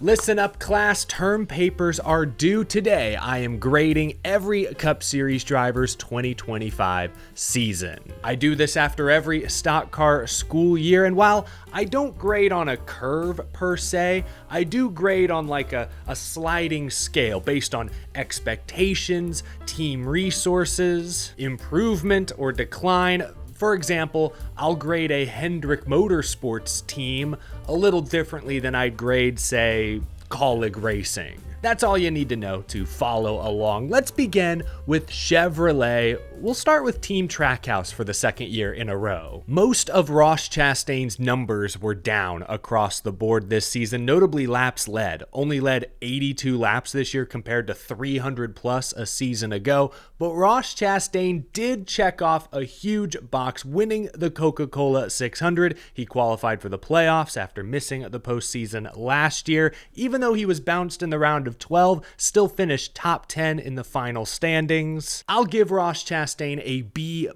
Listen up, class. Term papers are due today. I am grading every Cup Series driver's 2025 season. I do this after every stock car school year, and while I don't grade on a curve per se, I do grade on like a sliding scale based on expectations, team resources, improvement or decline. For example, I'll grade a Hendrick Motorsports team a little differently than I'd grade, say, RFK Racing. That's all you need to know to follow along. Let's begin with Chevrolet. We'll start with Team Trackhouse for the second year in a row. Most of Ross Chastain's numbers were down across the board this season, notably laps led. Only led 82 laps this year compared to 300 plus a season ago, but Ross Chastain did check off a huge box, winning the Coca-Cola 600. He qualified for the playoffs after missing the postseason last year. Even though he was bounced in the round of 12, still finished top 10 in the final standings. I'll give Ross Chastain a B+.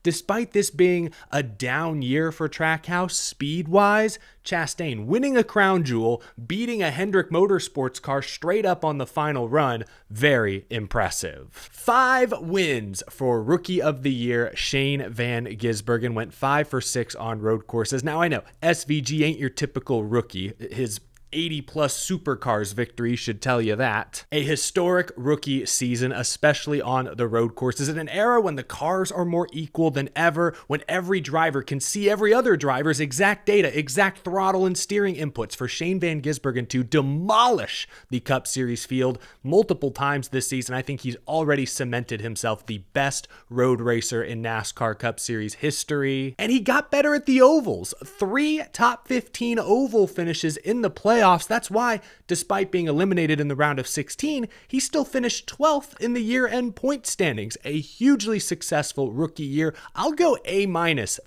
Despite this being a down year for Trackhouse speed-wise, Chastain winning a crown jewel, beating a Hendrick Motorsports car straight up on the final run, very impressive. 5 wins for Rookie of the Year. Shane Van Gisbergen went 5 for 6 on road courses. Now I know SVG ain't your typical rookie. His 80-plus supercars victory should tell you that. A historic rookie season, especially on the road courses, in an era when the cars are more equal than ever, when every driver can see every other driver's exact data, exact throttle and steering inputs. For Shane Van Gisbergen to demolish the Cup Series field multiple times this season, I think he's already cemented himself the best road racer in NASCAR Cup Series history. And he got better at the ovals. 3 top 15 oval finishes in the playoffs. That's why, despite being eliminated in the round of 16, he still finished 12th in the year-end point standings. A hugely successful rookie year. I'll go A-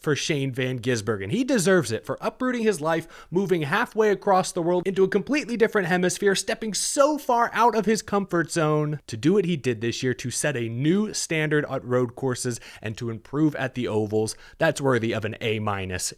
for Shane Van Gisbergen. He deserves it for uprooting his life, moving halfway across the world into a completely different hemisphere, stepping so far out of his comfort zone to do what he did this year, to set a new standard at road courses and to improve at the ovals. That's worthy of an A-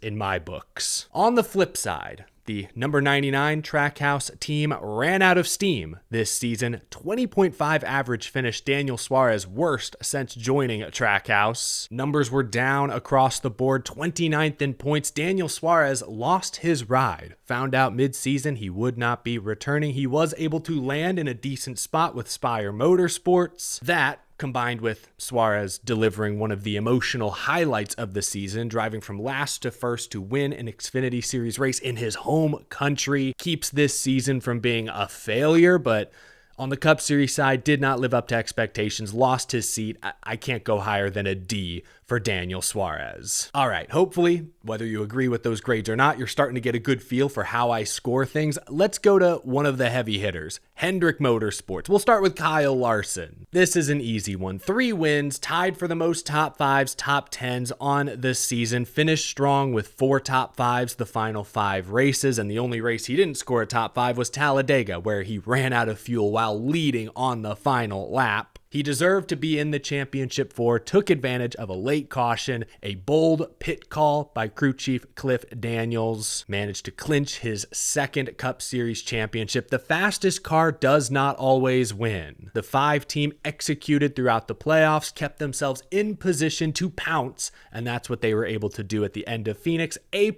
in my books. On the flip side, the number 99 Trackhouse team ran out of steam this season. 20.5 average finish, Daniel Suarez worst since joining Trackhouse. Numbers were down across the board, 29th in points. Daniel Suarez lost his ride. Found out mid-season he would not be returning. He was able to land in a decent spot with Spire Motorsports. That, combined with Suarez delivering one of the emotional highlights of the season, driving from last to first to win an Xfinity Series race in his home country, keeps this season from being a failure, but on the Cup Series side, did not live up to expectations, lost his seat. I can't go higher than a D for Daniel Suarez. All right, hopefully, whether you agree with those grades or not, you're starting to get a good feel for how I score things. Let's go to one of the heavy hitters, Hendrick Motorsports. We'll start with Kyle Larson. This is an easy one. 3 wins, tied for the most top 5s, top 10s on the season, finished strong with 4 top 5s the final 5 races, and the only race he didn't score a top 5 was Talladega, where he ran out of fuel while leading on the final lap. He deserved to be in the championship 4, took advantage of a late caution, a bold pit call by crew chief Cliff Daniels, managed to clinch his 2nd Cup Series championship. The fastest car does not always win. The 5 team executed throughout the playoffs, kept themselves in position to pounce, and that's what they were able to do at the end of Phoenix. A+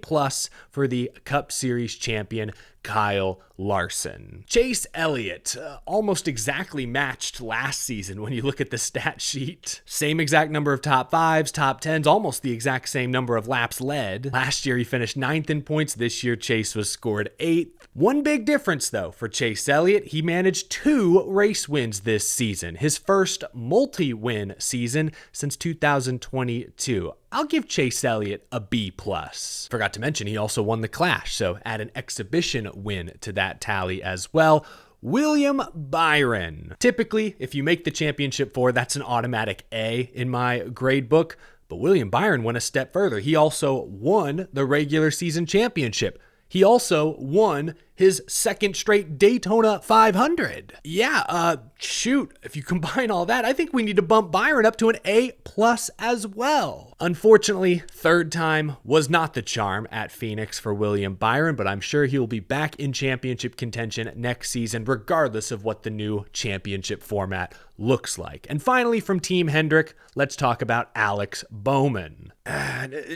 for the Cup Series champion, Kyle Larson. Chase Elliott, almost exactly matched last season when you look at the stat sheet. Same exact number of top 5s, top 10s, almost the exact same number of laps led. Last year he finished 9th in points. This year Chase was scored 8th. One big difference though for Chase Elliott, he managed 2 race wins this season. His first multi-win season since 2022. I'll give Chase Elliott a B+. Forgot to mention he also won the Clash, so add an exhibition win to that tally as well. William Byron. Typically, if you make the championship 4, that's an automatic A in my grade book, but William Byron went a step further. He also won the regular season championship. He also won his second straight Daytona 500. Yeah, shoot, if you combine all that, I think we need to bump Byron up to an A+ as well. Unfortunately, third time was not the charm at Phoenix for William Byron, but I'm sure he'll be back in championship contention next season, regardless of what the new championship format looks like. And finally, from Team Hendrick, let's talk about Alex Bowman.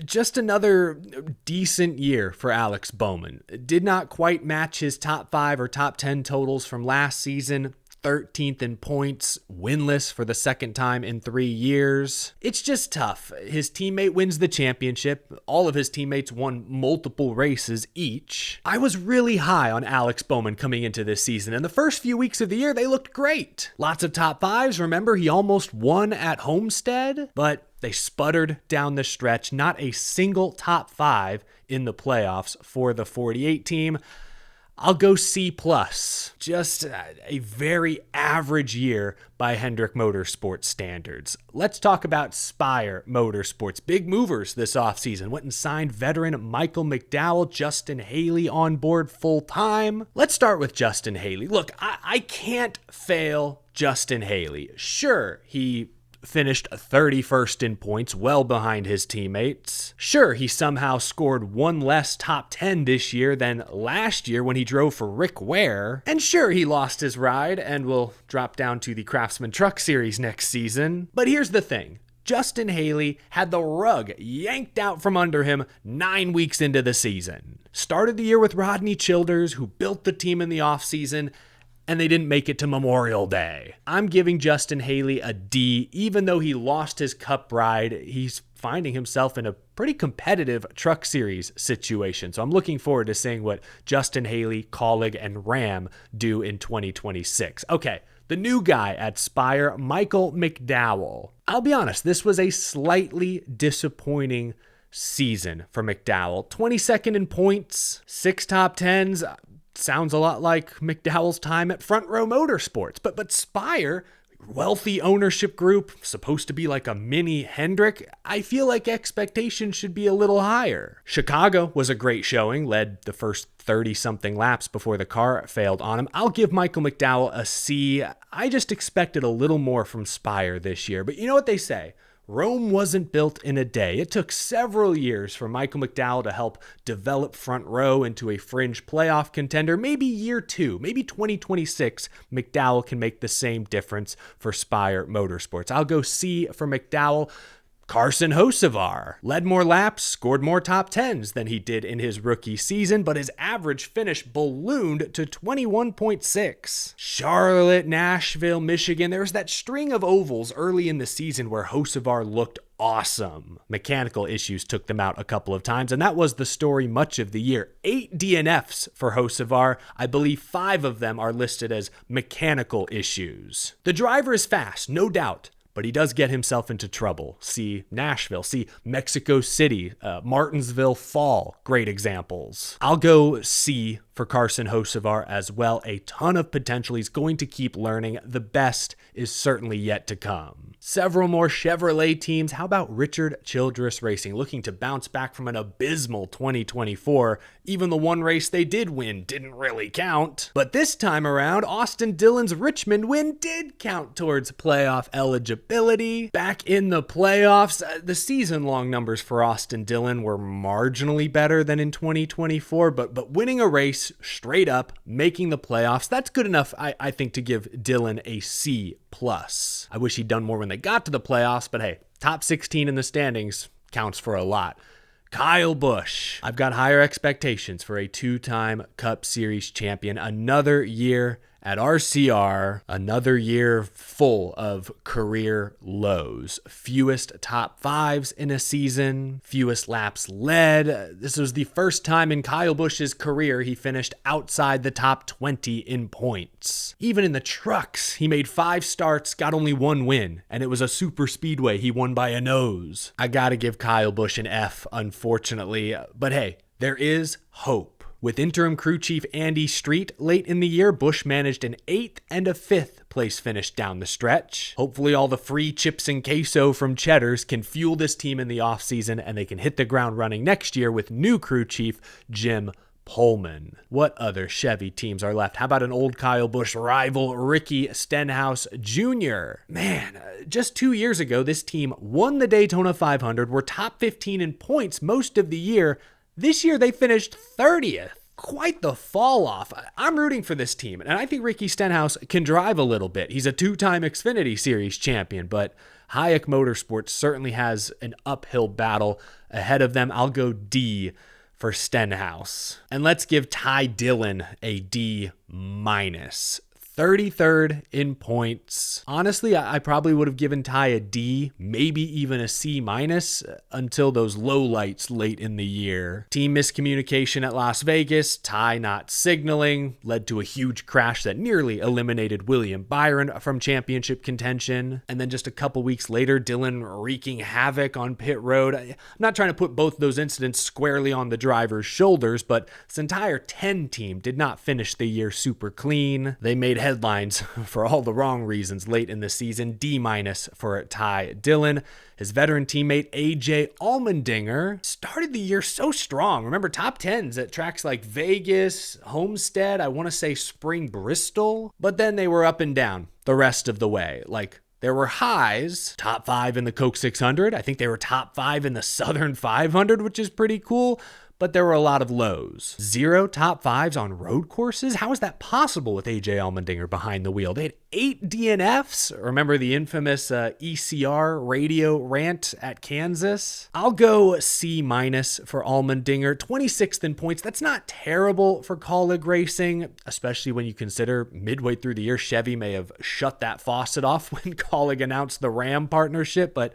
Just another decent year for Alex Bowman. Did not quite match his top 5 or top 10 totals from last season. 13th in points, winless for the second time in 3 years. It's just tough. His teammate wins the championship. All of his teammates won multiple races each. I was really high on Alex Bowman coming into this season, and the first few weeks of the year, they looked great. Lots of top 5s. Remember, he almost won at Homestead, but they sputtered down the stretch. Not a single top 5 in the playoffs for the 48 team. I'll go C+. Just a very average year by Hendrick Motorsports standards. Let's talk about Spire Motorsports. Big movers this offseason. Went and signed veteran Michael McDowell, Justin Haley on board full time. Let's start with Justin Haley. Look, I can't fail Justin Haley. Sure, he finished 31st in points, well behind his teammates. Sure, he somehow scored one less top 10 this year than last year when he drove for Rick Ware. And sure, he lost his ride and will drop down to the Craftsman Truck Series next season. But here's the thing. Justin Haley had the rug yanked out from under him 9 weeks into the season. Started the year with Rodney Childers, who built the team in the offseason, and they didn't make it to Memorial Day. I'm giving Justin Haley a D. Even though he lost his Cup ride, he's finding himself in a pretty competitive Truck Series situation. So I'm looking forward to seeing what Justin Haley, Colleague, and Ram do in 2026. Okay, the new guy at Spire, Michael McDowell. I'll be honest, this was a slightly disappointing season for McDowell. 22nd in points, 6 top 10s. Sounds a lot like McDowell's time at Front Row Motorsports, but Spire, wealthy ownership group, supposed to be like a mini Hendrick. I feel like expectations should be a little higher. Chicago was a great showing, led the first 30-something laps before the car failed on him. I'll give Michael McDowell a C. I just expected a little more from Spire this year, but you know what they say? Rome wasn't built in a day. It took several years for Michael McDowell to help develop Front Row into a fringe playoff contender. Maybe year 2, maybe 2026, McDowell can make the same difference for Spire Motorsports. I'll go C for McDowell. Carson Hocevar led more laps, scored more top 10s than he did in his rookie season, but his average finish ballooned to 21.6. Charlotte, Nashville, Michigan, there was that string of ovals early in the season where Hocevar looked awesome. Mechanical issues took them out a couple of times, and that was the story much of the year. 8 DNFs for Hocevar. I believe 5 of them are listed as mechanical issues. The driver is fast, no doubt, but he does get himself into trouble. See Nashville, see Mexico City, Martinsville Fall, great examples. I'll go C for Carson Hocevar as well. A ton of potential. He's going to keep learning. The best is certainly yet to come. Several more Chevrolet teams. How about Richard Childress Racing, looking to bounce back from an abysmal 2024? Even the one race they did win didn't really count. But this time around, Austin Dillon's Richmond win did count towards playoff eligibility. Back in the playoffs, the season-long numbers for Austin Dillon were marginally better than in 2024, but winning a race straight up, making the playoffs, that's good enough, I think, to give Dillon a C+. I wish he'd done more when they got to the playoffs, but hey, top 16 in the standings counts for a lot. Kyle Busch. I've got higher expectations for a 2-time Cup Series champion. Another year at RCR, another year full of career lows. Fewest top 5s in a season, fewest laps led. This was the first time in Kyle Busch's career he finished outside the top 20 in points. Even in the trucks, he made 5 starts, got only 1 win, and it was a super speedway he won by a nose. I gotta give Kyle Busch an F, unfortunately, but hey, there is hope. With interim crew chief Andy Street late in the year, Busch managed an 8th and a 5th place finish down the stretch. Hopefully all the free chips and queso from Cheddar's can fuel this team in the offseason and they can hit the ground running next year with new crew chief Jim Pullman. What other Chevy teams are left? How about an old Kyle Busch rival, Ricky Stenhouse Jr.? Man, just 2 years ago, this team won the Daytona 500, were top 15 in points most of the year. This year, they finished 30th. Quite the fall off. I'm rooting for this team, and I think Ricky Stenhouse can drive a little bit. He's a 2-time Xfinity Series champion, but Hendrick Motorsports certainly has an uphill battle ahead of them. I'll go D for Stenhouse. And let's give Ty Dillon a D-. 33rd in points. Honestly, I probably would have given Ty a D, maybe even a C- until those lowlights late in the year. Team miscommunication at Las Vegas, Ty not signaling, led to a huge crash that nearly eliminated William Byron from championship contention. And then just a couple weeks later, Dillon wreaking havoc on pit road. I'm not trying to put both those incidents squarely on the driver's shoulders, but this entire 10 team did not finish the year super clean. They made headlines for all the wrong reasons late in the season. D- for Ty Dillon. His veteran teammate AJ Allmendinger started the year so strong. Remember, top 10s at tracks like Vegas, Homestead, I want to say Spring Bristol, but then they were up and down the rest of the way. Like, there were highs, top 5 in the Coke 600. I think they were top 5 in the Southern 500, which is pretty cool. But there were a lot of lows. 0 top 5s on road courses? How is that possible with AJ Allmendinger behind the wheel? They had 8 DNFs. Remember the infamous ECR radio rant at Kansas? I'll go C- for Allmendinger. 26th in points. That's not terrible for Kaulig Racing, especially when you consider midway through the year, Chevy may have shut that faucet off when Kaulig announced the Ram partnership, but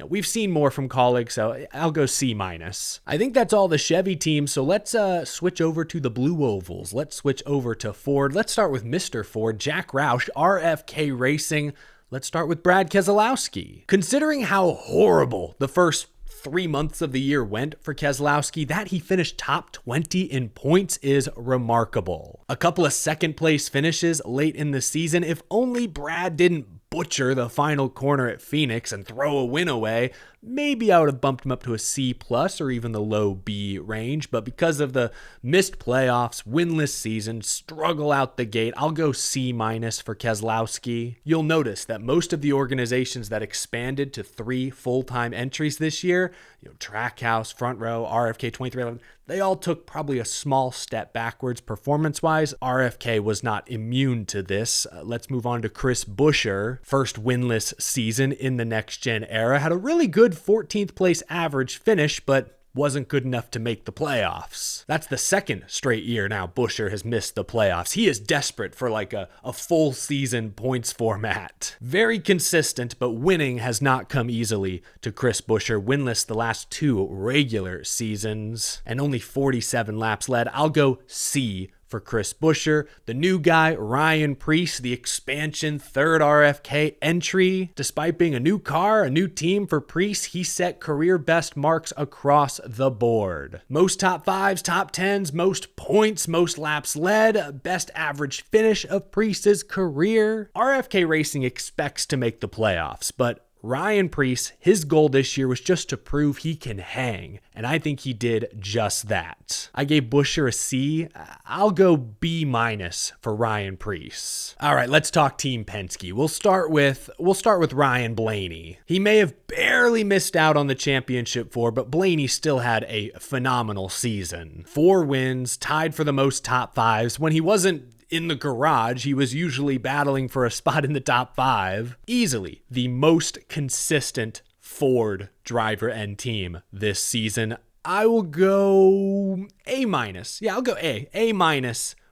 we've seen more from Kaulig, so I'll go C-. I think that's all the Chevy teams, so let's switch over to the Blue Ovals. Let's switch over to Ford. Let's start with Mr. Ford, Jack Roush, RFK Racing. Let's start with Brad Keselowski. Considering how horrible the first 3 months of the year went for Keselowski, that he finished top 20 in points is remarkable. A couple of second place finishes late in the season. If only Brad didn't butcher the final corner at Phoenix and throw a win away, maybe I would have bumped him up to a C+ or even the low B range, but because of the missed playoffs, winless season, struggle out the gate, I'll go C- for Keselowski. You'll notice that most of the organizations that expanded to 3 full-time entries this year, Trackhouse, Front Row, RFK 2311, they all took probably a small step backwards performance-wise. RFK was not immune to this. Let's move on to Chris Buescher. First winless season in the next-gen era. Had a really good 14th place average finish, but wasn't good enough to make the playoffs. That's the second straight year now Buescher has missed the playoffs. He is desperate for like a full season points format. Very consistent, but winning has not come easily to Chris Buescher. Winless the last 2 regular seasons and only 47 laps led. I'll go C for Chris Buescher. The new guy, Ryan Preece, the expansion 3rd RFK entry. Despite being a new car, a new team for Preece, he set career best marks across the board. Most top 5s, top 10s, most points, most laps led, best average finish of Preece's career. RFK Racing expects to make the playoffs, but Ryan Preece, his goal this year was just to prove he can hang, and I think he did just that. I gave Buescher a C. I'll go B- for Ryan Preece. All right, let's talk Team Penske. We'll start with Ryan Blaney. He may have barely missed out on the championship but Blaney still had a phenomenal season. 4 wins, tied for the most top 5s. When he wasn't in the garage, he was usually battling for a spot in the top 5. Easily the most consistent Ford driver and team this season. I will go A-. Yeah, I'll go A. A-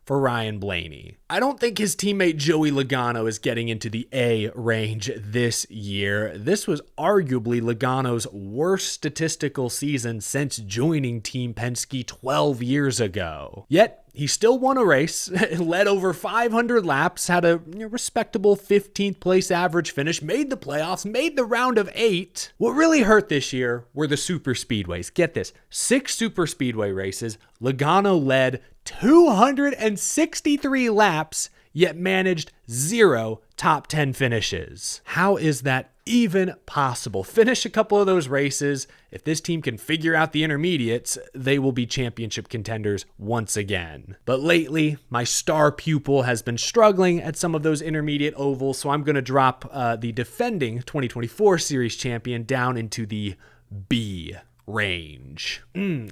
for Ryan Blaney. I don't think his teammate Joey Logano is getting into the A range this year. This was arguably Logano's worst statistical season since joining Team Penske 12 years ago. Yet, he still won a race, led over 500 laps, had a respectable 15th place average finish, made the playoffs, made the round of 8. What really hurt this year were the super speedways. Get this, 6 super speedway races. Logano led 263 laps, yet managed 0 top 10 finishes. How is that even possible? Finish a couple of those races. If this team can figure out the intermediates, they will be championship contenders once again. But lately, my star pupil has been struggling at some of those intermediate ovals, so I'm going to drop the defending 2024 series champion down into the B range.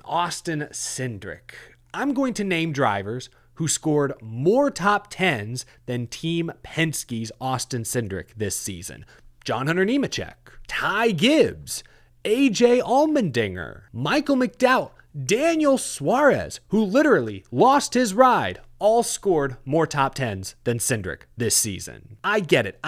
Austin Cindric. I'm going to name drivers who scored more top 10s than Team Penske's Austin Cindric this season. John Hunter Nemechek, Ty Gibbs, AJ Allmendinger, Michael McDowell, Daniel Suarez, who literally lost his ride, all scored more top 10s than Cindric this season. I get it.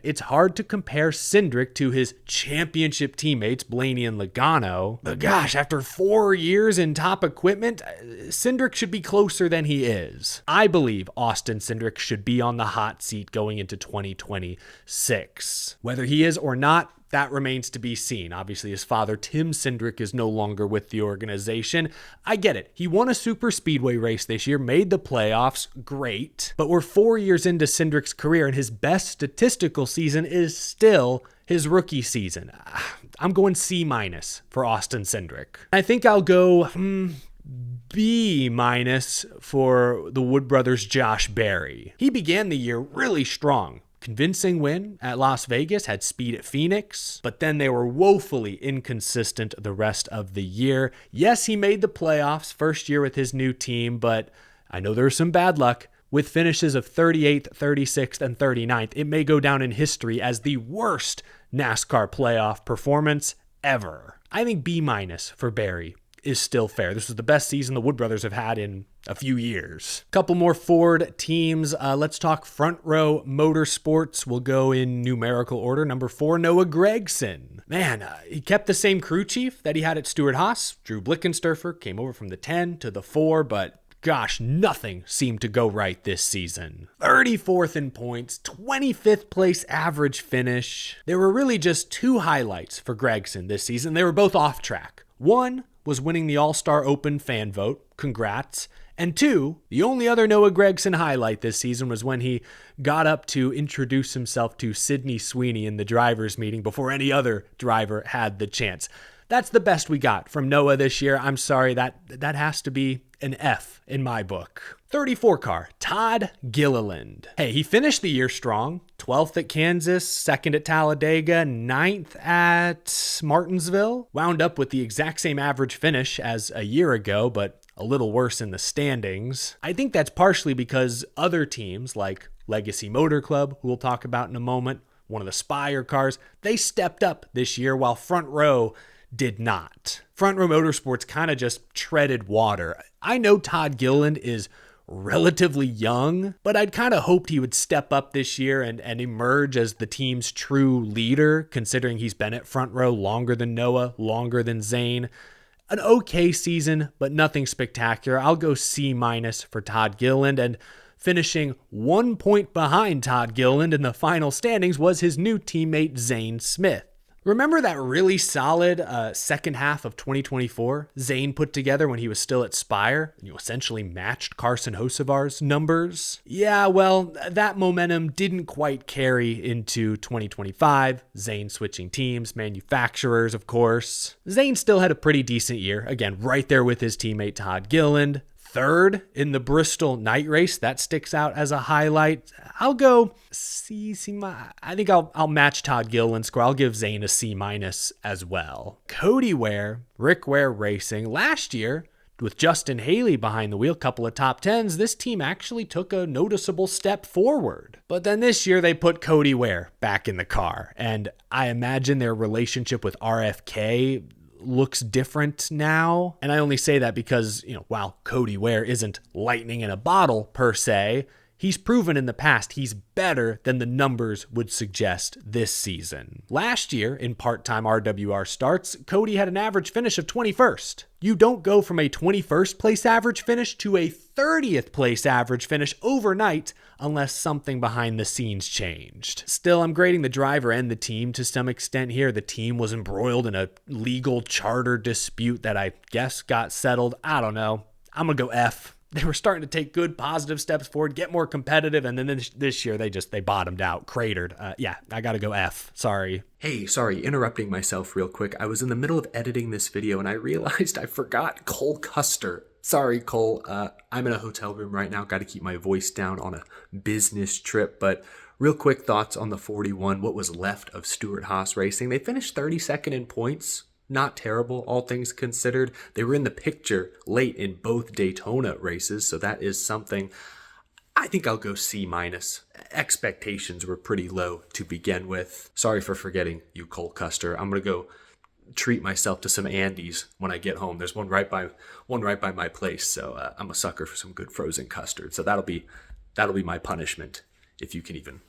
It's hard to compare Cindric to his championship teammates, Blaney and Logano. But gosh, after 4 years in top equipment, Cindric should be closer than he is. I believe Austin Cindric should be on the hot seat going into 2026. Whether he is or not, that remains to be seen. Obviously, his father, Tim Cindric, is no longer with the organization. I get it. He won a super speedway race this year, made the playoffs, great. But we're 4 years into Cindric's career, and his best statistical season is still his rookie season. I'm going C- for Austin Cindric. I think I'll go B- for the Wood Brothers' Josh Berry. He began the year really strong. Convincing win at Las Vegas, had speed at Phoenix, but then they were woefully inconsistent the rest of the year. Yes, he made the playoffs first year with his new team, but I know there's some bad luck. With finishes of 38th, 36th, and 39th, it may go down in history as the worst NASCAR playoff performance ever. I think B- for Berry is still fair. This was the best season the Wood Brothers have had in a few years. Couple more Ford teams. Let's talk Front Row Motorsports. We'll go in numerical order. Number 4, Noah Gragson. Man, he kept the same crew chief that he had at Stewart-Haas. Drew Blickensturfer came over from the 10 to the 4, but gosh, nothing seemed to go right this season. 34th in points, 25th place average finish. There were really just 2 highlights for Gragson this season. They were both off track. One was winning the All-Star Open fan vote. Congrats. And 2, the only other Noah Gragson highlight this season was when he got up to introduce himself to Sydney Sweeney in the driver's meeting before any other driver had the chance. That's the best we got from Noah this year. I'm sorry, that has to be an F in my book. 34 car, Todd Gilliland. Hey, he finished the year strong. 12th at Kansas, 2nd at Talladega, 9th at Martinsville. Wound up with the exact same average finish as a year ago, but a little worse in the standings. I think that's partially because other teams like Legacy Motor Club, who we'll talk about in a moment, one of the Spire cars, they stepped up this year while Front Row did not. Front Row Motorsports kind of just treaded water. I know Todd Gilliland is relatively young, but I'd kind of hoped he would step up this year and emerge as the team's true leader, considering he's been at Front Row longer than Noah, longer than Zane. An okay season, but nothing spectacular. I'll go C- for Todd Gilliland, and finishing 1 point behind Todd Gilliland in the final standings was his new teammate Zane Smith. Remember that really solid second half of 2024 Zane put together when he was still at Spire? You essentially matched Carson Hocevar's numbers. Yeah, well, that momentum didn't quite carry into 2025. Zane switching teams, manufacturers, of course. Zane still had a pretty decent year. Again, right there with his teammate Todd Gilliland. 3rd in the Bristol night race. That sticks out as a highlight. I'll go C. I think I'll match Todd Gilliland's score. I'll give Zane a C- as well. Cody Ware, Rick Ware Racing. Last year, with Justin Haley behind the wheel, couple of top 10s, this team actually took a noticeable step forward. But then this year, they put Cody Ware back in the car. And I imagine their relationship with RFK looks different now. And I only say that because, while Cody Ware isn't lightning in a bottle per se, he's proven in the past he's better than the numbers would suggest this season. Last year, in part-time RWR starts, Cody had an average finish of 21st. You don't go from a 21st place average finish to a 30th place average finish overnight unless something behind the scenes changed. Still, I'm grading the driver and the team to some extent here. The team was embroiled in a legal charter dispute that I guess got settled. I don't know. I'm going to go F. They were starting to take good positive steps forward, get more competitive, and then this year they bottomed out, cratered. Yeah, I gotta go F. Sorry. Hey, sorry, interrupting myself real quick. I was in the middle of editing this video and I realized I forgot Cole Custer. Sorry, Cole. I'm in a hotel room right now. Got to keep my voice down on a business trip. But real quick thoughts on the 41, what was left of Stewart-Haas Racing. They finished 32nd in points. Not terrible, all things considered. They were in the picture late in both Daytona races, so that is something. I think I'll go C-. Expectations were pretty low to begin with. Sorry for forgetting you, Cole Custer. I'm going to go treat myself to some Andes when I get home. There's one right by my place, so I'm a sucker for some good frozen custard. So that'll be my punishment, if you can even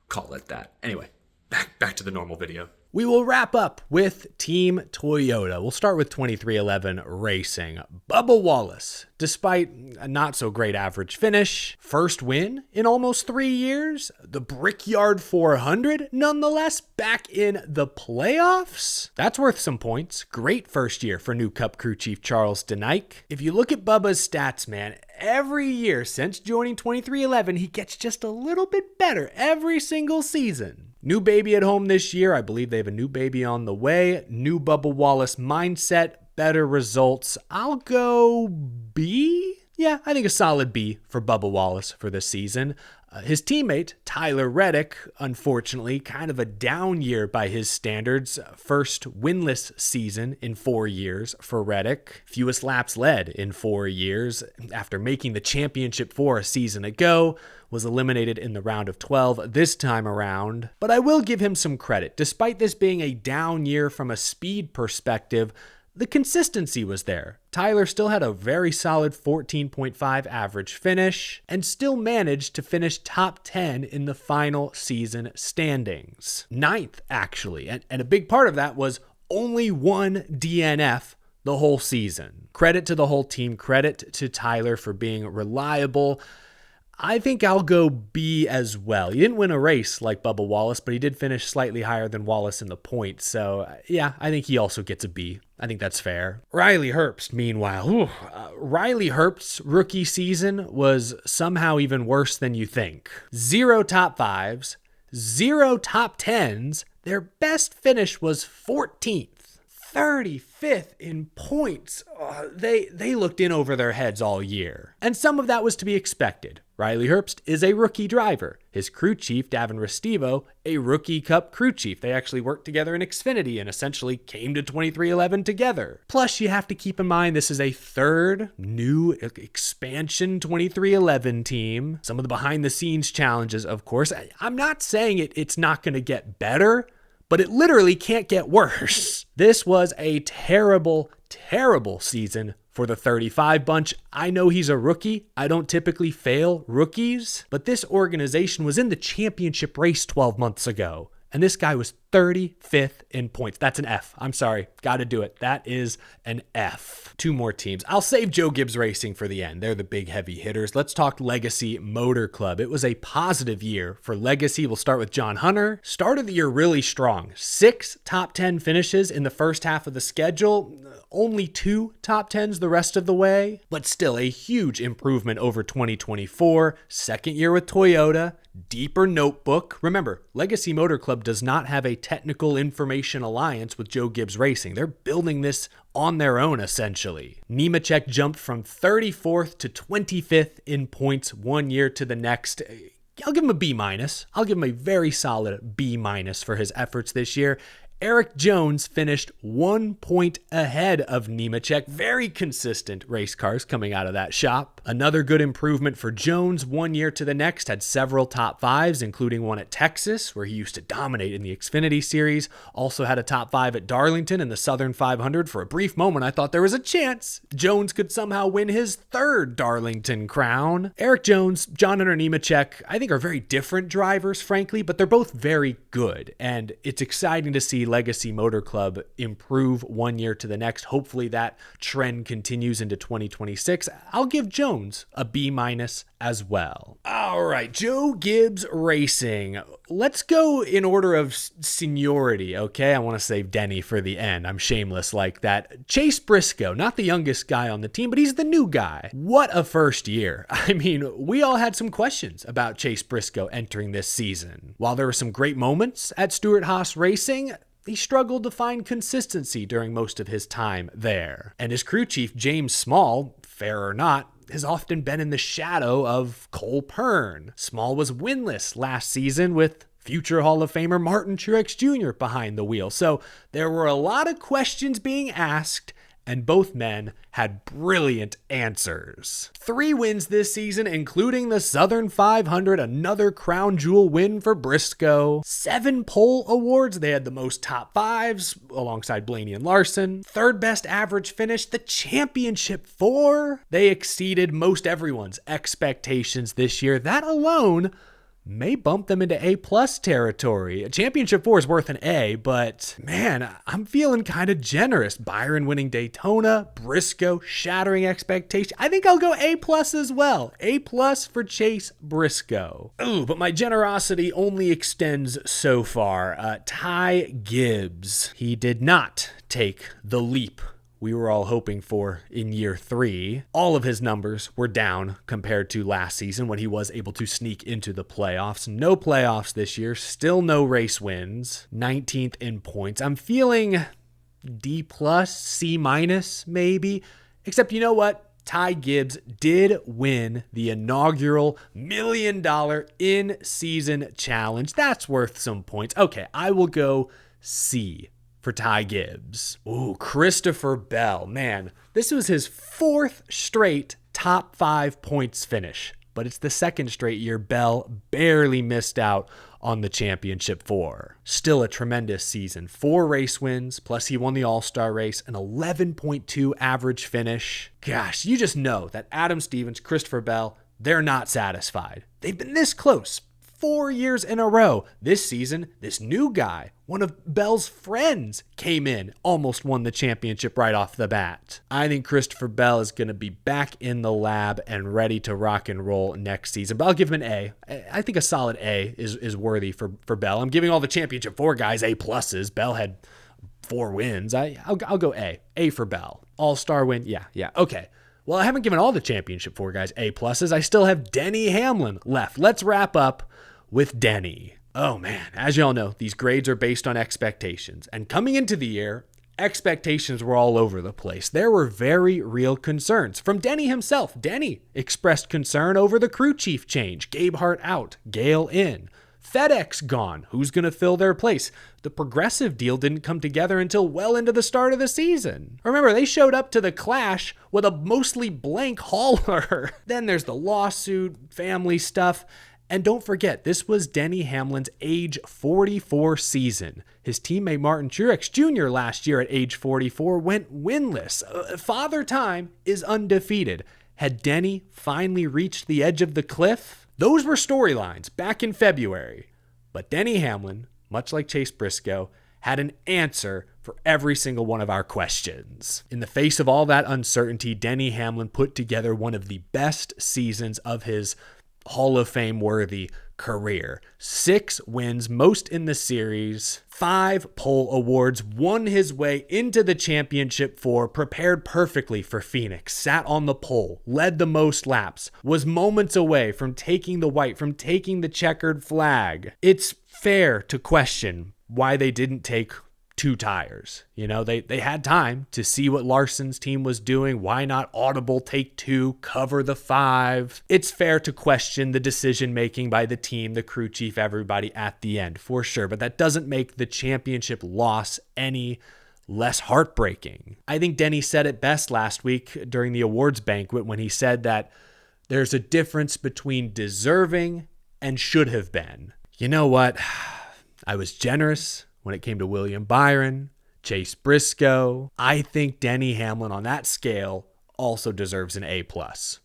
call it that. Anyway, back to the normal video. We will wrap up with Team Toyota. We'll start with 2311 Racing. Bubba Wallace, despite a not so great average finish, first win in almost 3 years, the Brickyard 400, nonetheless, back in the playoffs. That's worth some points. Great first year for new Cup crew chief Charles Denike. If you look at Bubba's stats, man, every year since joining 2311, he gets just a little bit better every single season. New baby at home this year. I believe they have a new baby on the way. New Bubba Wallace mindset, better results. I'll go B. Yeah, I think a solid B for Bubba Wallace for this season. His teammate, Tyler Reddick, unfortunately, kind of a down year by his standards. First winless season in 4 years for Reddick. Fewest laps led in 4 years. After making the championship 4 a season ago, was eliminated in the round of 12 this time around. But I will give him some credit. Despite this being a down year from a speed perspective, the consistency was there. Tyler still had a very solid 14.5 average finish and still managed to finish top 10 in the final season standings. 9th, actually. And a big part of that was only one DNF the whole season. Credit to the whole team. Credit to Tyler for being reliable. I think I'll go B as well. He didn't win a race like Bubba Wallace, but he did finish slightly higher than Wallace in the points. So yeah, I think he also gets a B. I think that's fair. Riley Herbst, meanwhile. Riley Herbst's rookie season was somehow even worse than you think. 0 top 5s, 0 top 10s. Their best finish was 14th. 35th in points. They looked in over their heads all year. And some of that was to be expected. Riley Herbst is a rookie driver. His crew chief, Davin Restivo, a rookie Cup crew chief. They actually worked together in Xfinity and essentially came to 2311 together. Plus, you have to keep in mind this is a third new expansion 2311 team. Some of the behind-the-scenes challenges, of course. I'm not saying it's not going to get better, but it literally can't get worse. This was a terrible, terrible season for the 35 bunch. I know he's a rookie. I don't typically fail rookies, but this organization was in the championship race 12 months ago, and this guy was 35th in points. That's an F. I'm sorry. Got to do it. That is an F. 2 more teams. I'll save Joe Gibbs Racing for the end. They're the big heavy hitters. Let's talk Legacy Motor Club. It was a positive year for Legacy. We'll start with John Hunter. Started the year really strong. 6 top 10 finishes in the first half of the schedule. Only 2 top 10s the rest of the way, but still a huge improvement over 2024. Second year with Toyota. Deeper notebook. Remember, Legacy Motor Club does not have a technical information alliance with Joe Gibbs Racing. They're building this on their own, essentially. Nemechek jumped from 34th to 25th in points 1 year to the next. I'll give him a B-. I'll give him a very solid B- for his efforts this year. Eric Jones finished 1 point ahead of Nemechek. Very consistent race cars coming out of that shop. Another good improvement for Jones 1 year to the next. Had several top 5s, including one at Texas, where he used to dominate in the Xfinity Series. Also had a top 5 at Darlington in the Southern 500. For a brief moment, I thought there was a chance Jones could somehow win his 3rd Darlington crown. Eric Jones, John Hunter Nemechek, I think are very different drivers, frankly, but they're both very good. And it's exciting to see Legacy Motor Club improve 1 year to the next. Hopefully that trend continues into 2026. I'll give Jones a B- as well. All right, Joe Gibbs Racing. Let's go in order of seniority, okay? I want to save Denny for the end. I'm shameless like that. Chase Briscoe, not the youngest guy on the team, but he's the new guy. What a first year. I mean, we all had some questions about Chase Briscoe entering this season. While there were some great moments at Stewart-Haas Racing, he struggled to find consistency during most of his time there. And his crew chief, James Small, fair or not, has often been in the shadow of Cole Pearn. Small was winless last season with future Hall of Famer Martin Truex Jr. behind the wheel. So there were a lot of questions being asked, and both men had brilliant answers. 3 wins this season, including the Southern 500, another crown jewel win for Briscoe. 7 pole awards. They had the most top 5s alongside Blaney and Larson. 3rd best average finish, the championship 4. They exceeded most everyone's expectations this year. That alone may bump them into A+ territory. A championship 4 is worth an A, but man, I'm feeling kind of generous. Byron winning Daytona, Briscoe shattering expectations. I think I'll go A+ as well. A+ for Chase Briscoe. Ooh, but my generosity only extends so far. Ty Gibbs. He did not take the leap we were all hoping for in year 3. All of his numbers were down compared to last season when he was able to sneak into the playoffs. No playoffs this year, still no race wins. 19th in points. I'm feeling D+, C- maybe. Except you know what? Ty Gibbs did win the inaugural $1 million in-season challenge. That's worth some points. Okay, I will go C for Ty Gibbs. Ooh, Christopher Bell. Man, this was his 4th straight top 5 points finish, but it's the 2nd straight year Bell barely missed out on the championship 4. Still a tremendous season. 4 race wins, plus he won the All-Star race, an 11.2 average finish. Gosh, you just know that Adam Stevens, Christopher Bell, they're not satisfied. They've been this close 4 years in a row. This season, this new guy, one of Bell's friends, came in, almost won the championship right off the bat. I think Christopher Bell is going to be back in the lab and ready to rock and roll next season. But I'll give him an A. I think a solid A is worthy for Bell. I'm giving all the championship 4 guys A+. Bell had 4 wins. I'll go A. A for Bell. All-star win. Yeah. Okay. Well, I haven't given all the championship 4 guys A+. I still have Denny Hamlin left. Let's wrap up with Denny. Oh man, as y'all know, these grades are based on expectations. And coming into the year, expectations were all over the place. There were very real concerns. From Denny himself, Denny expressed concern over the crew chief change. Gabe Hart out, Gale in. FedEx gone. Who's going to fill their place? The Progressive deal didn't come together until well into the start of the season. Remember, they showed up to the Clash with a mostly blank hauler. Then there's the lawsuit, family stuff. And don't forget, this was Denny Hamlin's age 44 season. His teammate Martin Truex Jr. last year at age 44 went winless. Father Time is undefeated. Had Denny finally reached the edge of the cliff? Those were storylines back in February. But Denny Hamlin, much like Chase Briscoe, had an answer for every single one of our questions. In the face of all that uncertainty, Denny Hamlin put together one of the best seasons of his Hall of Fame worthy career. 6 wins, most in the series, 5 pole awards, won his way into the championship 4, prepared perfectly for Phoenix, sat on the pole, led the most laps, was moments away from taking the white, from taking the checkered flag. It's fair to question why they didn't take 2 tires. You know, they had time to see what Larson's team was doing. Why not audible take 2, cover the 5? It's fair to question the decision making by the team, the crew chief, everybody at the end, for sure. But that doesn't make the championship loss any less heartbreaking. I think Denny said it best last week during the awards banquet when he said that there's a difference between deserving and should have been. You know what? I was generous when it came to William Byron, Chase Briscoe. I think Denny Hamlin on that scale also deserves an A+.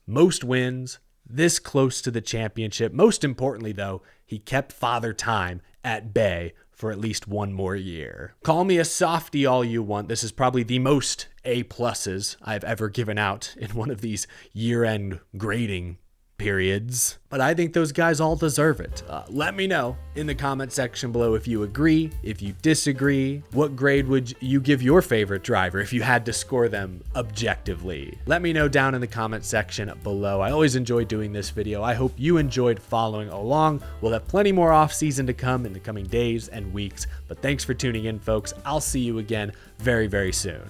Most wins, this close to the championship. Most importantly, though, he kept Father Time at bay for at least 1 more year. Call me a softie all you want. This is probably the most A+s I've ever given out in one of these year-end grading periods. But I think those guys all deserve it. Let me know in the comment section below if you agree, if you disagree. What grade would you give your favorite driver if you had to score them objectively? Let me know down in the comment section below. I always enjoy doing this video. I hope you enjoyed following along. We'll have plenty more off season to come in the coming days and weeks. But thanks for tuning in, folks. I'll see you again very, very soon.